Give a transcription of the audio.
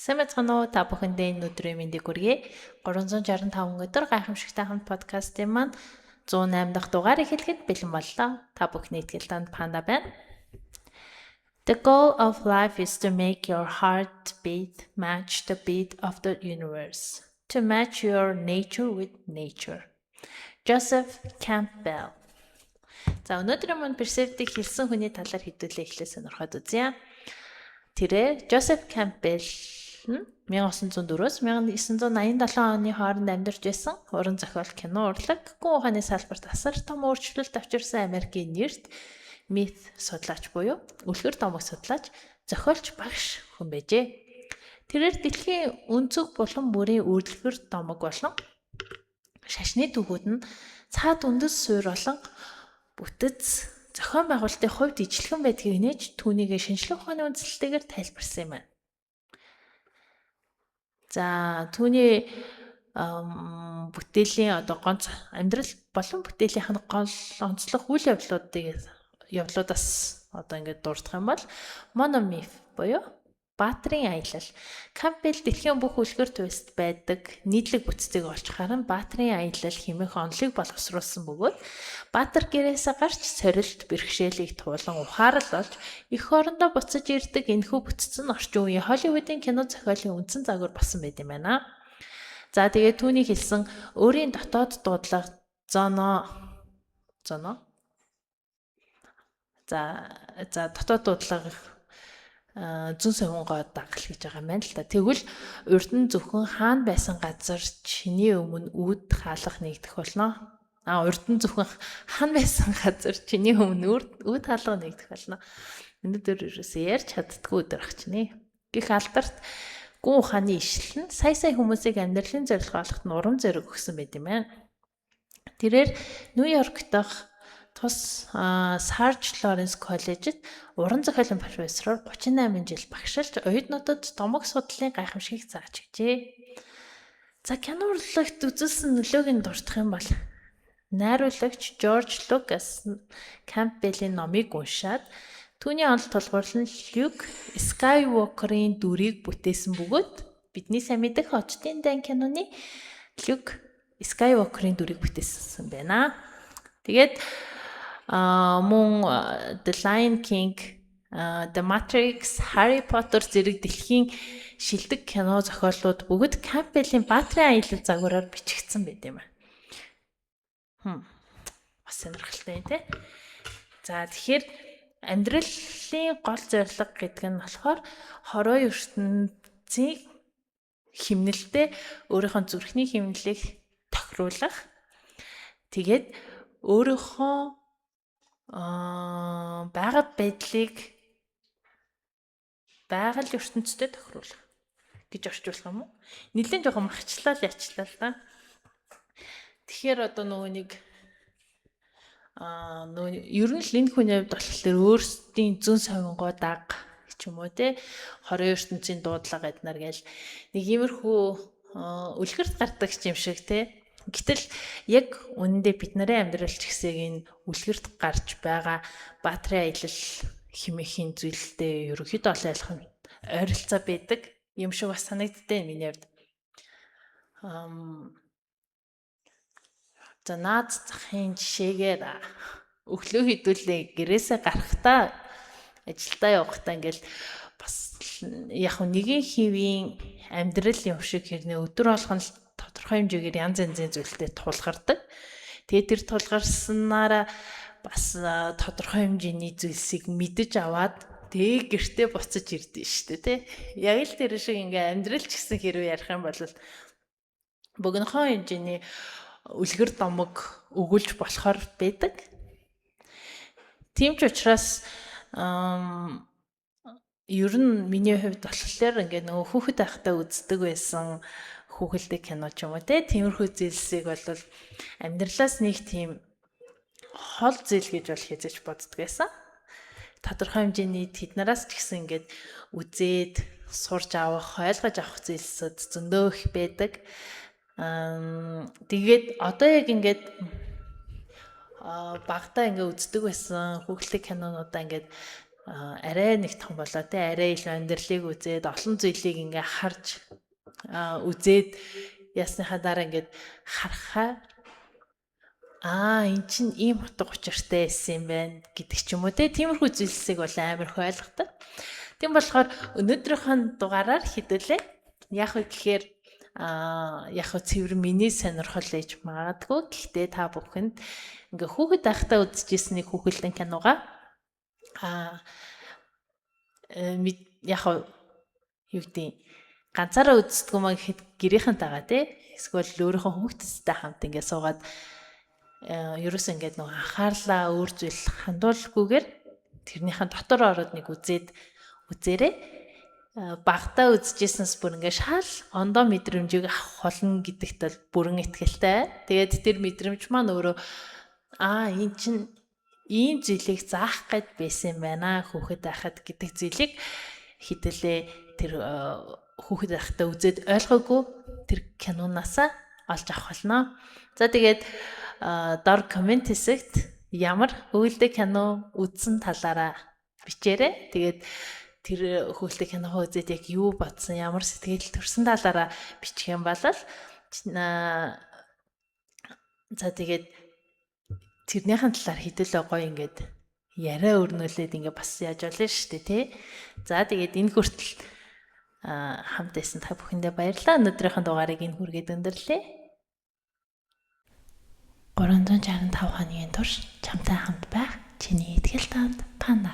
Сайн байцгаана уу? Та бүхэндээ энэ өдрийн мэндийг хүргэе. 365 өдөр гайхамшигтай хамт подкастын маань 108 дахь дугаар эхлэхэд бэлэн боллоо. Та бүхний итгэл танд Панда байна. The goal of life is to make your heartbeat match the beat of the universe. To match your nature with nature. Joseph Campbell. За өнөөдрийн маань персептийг хэлсэн хүний талаар хэдүүлээ эхлээ сонирхоод үзье. Тэрээр Joseph Campbell 1904-өөс 1987 оны хооронд амьдарч байсан уран зохиол, кино урлаг, гүн ухааны салбарт асар том өөрчлөлт авчирсан Америкийн нэрт миф судлаач буюу үлгэр домог судлаач, зохиолч багш хүн байжээ. Тэрээр дэлхийн өнцөг булан бүрийн үлгэр домог болон шашны түүхүүд нь цаад үндэс суурь болон бүтэц зохион байгуулалтын хувьд ижилхэн байдгийг нээж түүнийг шинжлэх ухааны үндслэлтэйгээр тайлбарсан юм байна. За түүний бүтээлийн гонц амьдрал болон бүтээлийнх нь гол онцлог үйл явдлуудаас ингээд дурдах юм бол мономиф буюу Баатрын аялал. Кампбелл дэлхийн бүх үлгэр туйст байдаг нийтлэг бүтцийг олж харан Баатрын аялал хэмээх онолыг боловсруулсан бөгөөд Баатар гэрээсээ гарч сорилт бэрхшээлийг туулан ухаарал болж эх орондоо буцаж ирдэг энэхүү бүтц нь орчин үеийн Холливуудын кино зохиолын үндсэн загвар болсон байт юм байна. За тэгээд түүний хэлсэн өөрийн дотоод дуудлага дотоод дуудлага зүүн совингоо дагал гэж байгаа юм байна л да. Тэгвэл урд нь зөвхөн хаана байсан газар чиний өмнө үүд хаалах нэгдэх болно. Урд нь зөвхөн хаана байсан газар чиний өмнө үүд хаалга нэгдэх болно. Өнөөдөр ерөөсөө ярьж чаддгүй өдөр ахчихнэ. Гэх алдарт гүн ухааны ишил нь сая хүмүүсийг амьдралын зорилго олоход нь урам зориг өгсөн байт юм байна. Тэрээр Нью-Йорк дахь тус Сарж Лоренс коллежид уран зохиолын профессороор 38 жил багшилж оюутнуудад домог судлалын гайхамшигыг зааж өгчээ. За кино урлагт үзүүлсэн нөлөөг нь дурдах юм бол найруулагч Жорж Лукас Кампбеллийн номыг уншаад түүний онол тулгуурлан Люк Скайуокерийн дүрийг бүтээсэн бөгөөд бидний сайн мэдэх Очдын дан киноны Люк Скайуокерийн дүрийг бүтээсэн байна. Тэгээд мөн The Lion King, The Matrix, Harry Potter зэрэг дэлхийн шилдэг кино зохиолууд бүгд Кампбеллийн Баатрын аялал загвараар бичигдсэн байт юм байна. Бас сонирхолтой тийм. За тэгэхээр амьдралын гол зорилго гэдэг нь болохоор хорой ертөнцийн химнэлтэд өөрийнхөө зүрхний химнэлийг тохируулах. Тэгээд өөрийнхөө байгаль байдлыг байгаль ертөнцтэй тохируулах гэж орчуулах юм уу? Нэлээд жоохон махчлаа л ячлаа л да. Тэгэхээр одоо ер нь л энэ хүний хувьд болохоор өөрсдийн зүүн совингоо даг ч юм уу те хорой ертөнцийн дуудлага эднэр гээл нэг иймэрхүү үлгэрт гардаг юм шиг те. Гэтэл яг үнэндээ бид нарын амьдралч гэсэйг энэ үлгэрт гарч байгаа Баатрын аялал хэмээхийн зүйлтэй ерөнхийдөө олон айлхан ойролцоо байдаг юм шиг бас санагддээ миний хувьд. За наад захын жишээгээр өглөө хэдүүлээ гэрээсээ гарахдаа ажилдаа явахдаа ингээл бас яг нэгэн хэвийн амьдрал юм шиг хэрнээ өдөр болгон тодорхой хэмжээгээр янз янзын зүйлтэй тулгардаг. Тэгээд тэр тулгарснараа бас тодорхой хэмжээний зүйлсийг мэдэж аваад тэгээ гэртээ буцаж ирдэ штэ тий. Яг л тэр шиг ингээ амьдрал ч гэсэн хэрвээ ярих юм бол богинохоо хэмжээний үлгэр домог өгүүлж болохоор байдаг. Тийм ч учраас ер нь миний хувьд болохоор ингээ нөгөө хүүхэд байхдаа үздэг байсан хүүхэлдэг кино ч юм уу тиймэрхүү зүйлсийг бол амьдралаас нэг тийм хол зээл гэж бол хийж боддог байсан. Тодорхой хэмжээний тэднараас ч гэсэн ингээд үзээд сурч авах, ойлгож авах зүйлсүүд зөндөө их байдаг. Тэгээд одоо яг ингээд багтаа ингээд үздэг байсан хүүхэлдэг кинонуудаа ингээд арай нэг том болоо те арай илүү амьдралыг үзээд олон зүйлийг ингээ харж үзээд ясныхаа дараа ингээд харахаа эн чинь ийм утга учиртай байсан юм байна гэдэг ч юм уу те тиймэрхүү зүйлсийг бол амар их ойлгодог. Тийм болохоор өнөөдрийнхөө дугаараар хэдүүлээ. Яг вэ гэхээр яг цэвэр миний сонирхол ээж магадгүй. Гэхдээ та бүхэнд ингээ хүүхэд байхдаа үзчихсэн нэг хүүхэлдэйн киногаа яг юу гэдэг ганцаараа үздэг юм аа гэхэд гэрийнхэнтэйгээ тий эсвэл өөрийнхөө хүүхэдтэй хамт ингээ суугаад ерөөс ингээд нэг анхаарлаа өөр зүйл хандуулахгүйгээр тэрнийхэн дотор ороод нэг үзээрэй. Багтаа үзэжсэнс бүр ингээ шал ондоо мэдрэмжийг авах болно гэдэгт бол бүрэн итгэлтэй. Тэгээд тэр мэдрэмж маань өөрөө энэ чинь ийм зүйлийг заах гээд байсан юм байна хүүхэд байхад гэдэг зүйлийг хэдүүлээ тэр хүүхэд байхдаа үзээд ойлгоогүй тэр кинонаасаа олж авах болно. За тэгээд дор коммент хэсэгт ямар хүүхэлдэйн кино үзсэн талаараа бичээрэй. Тэгээд тэр хүүхэлдэйн киногоо үзээд яг юу бодсон, ямар сэтгэл төрсөн талаараа бичих юм бол за тэгээд тэрнийхэн талаар хэдүүлээ гоё ингээд яриа өрнүүлээд ингээд бас яаж болно шүү дээ тий. За тэгээд энэ хүртэл хамт байсан та бүхэндээ баярлалаа. Өнөөдрийнхэн дугаарыг энэ хүргээд өндөрлөө. 365 хоногийн турш чамтай хамт байх чиний итгэл таанд панда.